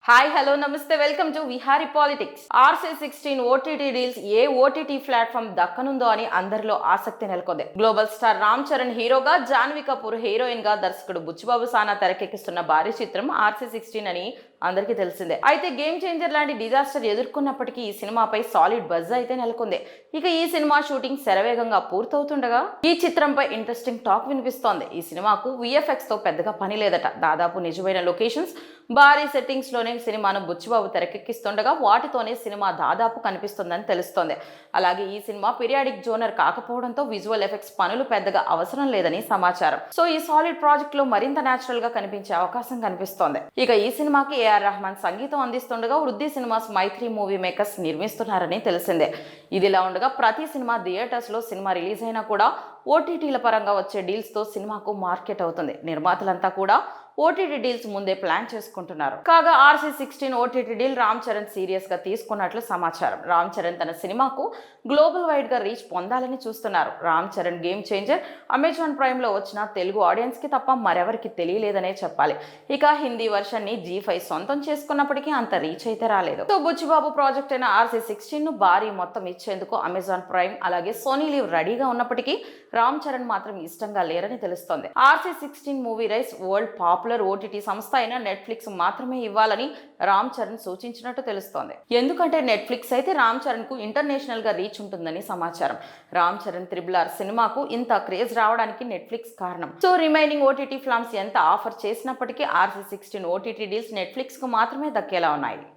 Hi hello నమస్తే welcome to Vihari politics. RC16 OTT deals ఏ OTT platform దక్కనుందో అని అందరిలో ఆసక్తి నెలకొంది. గ్లోబల్ స్టార్ రామ్ చరణ్ హీరోగా, జాన్వీ కపూర్ హీరోయిన్ గా దర్శకుడు బుచ్చిబాబు సానా తెరకెక్కిస్తున్న భారీ చిత్రం RC16 అని అందరికీ తెలిసిందే. అయితే గేమ్ చేంజర్ లాంటి డిజాస్టర్ ఎదుర్కొన్నప్పటికీ ఈ సినిమాపై సాలిడ్ బజ్ అయితే నెలకొంది. ఇక ఈ సినిమా షూటింగ్ శరవేగంగా పూర్తవుతుండగా ఈ చిత్రంపై ఇంట్రెస్టింగ్ టాక్ వినిపిస్తోంది. ఈ సినిమాకు VFX తో పెద్దగా పని లేదట. దాదాపు నిజమైన లొకేషన్స్, భారీ సెట్టింగ్స్ లోనే సినిమాను బుచ్చిబాబు తెరకెక్కిస్తుండగా వాటితోనే సినిమా దాదాపు కనిపిస్తుందని తెలుస్తోంది. అలాగే ఈ సినిమా పీరియాడిక్ జోనర్ కాకపోవడంతో విజువల్ ఎఫెక్ట్స్ పనులు పెద్దగా అవసరం లేదని సమాచారం. సో ఈ సాలిడ్ ప్రాజెక్ట్ లో మరింత నేచురల్ గా కనిపించే అవకాశం కనిపిస్తోంది. ఇక ఈ సినిమాకి AR రెహమాన్ సంగీతం అందిస్తుండగా వృద్ధి సినిమాస్ మైత్రి మూవీ మేకర్స్ నిర్మిస్తున్నారని తెలిసిందే. ఇదిలా ఉండగా ప్రతి సినిమా థియేటర్స్ లో సినిమా రిలీజ్ అయినా కూడా ఓటీటీల పరంగా వచ్చే డీల్స్ తో సినిమాకు మార్కెట్ అవుతుంది. నిర్మాతలంతా కూడా ఓటీటీ డీల్స్ ముందే ప్లాన్ చేసుకుంటున్నారు. కాగా RC16 OTT deal Ram Charan serious గా తీసుకున్నట్లు సమాచారం. రామ్ చరణ్ తన సినిమాకు గ్లోబల్ వైడ్ గా రీచ్ పొందాలని చూస్తున్నారు. Ram Charan game changer Amazon prime లో వచ్చిన తెలుగు ఆడియన్స్ కి తప్ప మరెవరికి తెలియలేదనే చెప్పాలి. ఇక హిందీ వర్షన్ ని G5 సొంతం చేసుకున్నప్పటికీ అంత రీచ్ అయితే రాలేదు. సో బుచ్చిబాబు ప్రాజెక్ట్ అయిన RC16 ను భారీ మొత్తం ఇచ్చేందుకు అమెజాన్ ప్రైమ్ అలాగే సోనీ లివ్ రెడీగా ఉన్నప్పటికీ రామ్ చరణ్ మాత్రం ఇష్టంగా లేరని తెలుస్తోంది. RC16 movie rights world popular OTT సంస్థ అయిన నెట్ఫ్లిక్స్ మాత్రమే ఇవ్వాలని రామ్ చరణ్ సూచించినట్టు తెలుస్తోంది. ఎందుకంటే నెట్ఫ్లిక్స్ అయితే రామ్ చరణ్ కు ఇంటర్నేషనల్ గా రీచ్ ఉంటుందని సమాచారం. రామ్ చరణ్ RRR సినిమాకు ఇంత క్రేజ్ రావడానికి నెట్ఫ్లిక్స్ కారణం. సో రిమైనింగ్ ఓటీటీ ప్లాట్ఫామ్స్ ఎంత ఆఫర్ చేసినప్పటికీ RC16 ఓటీటీ డీల్స్ నెట్ఫ్లిక్స్ కు మాత్రమే దక్కేలా ఉన్నాయి.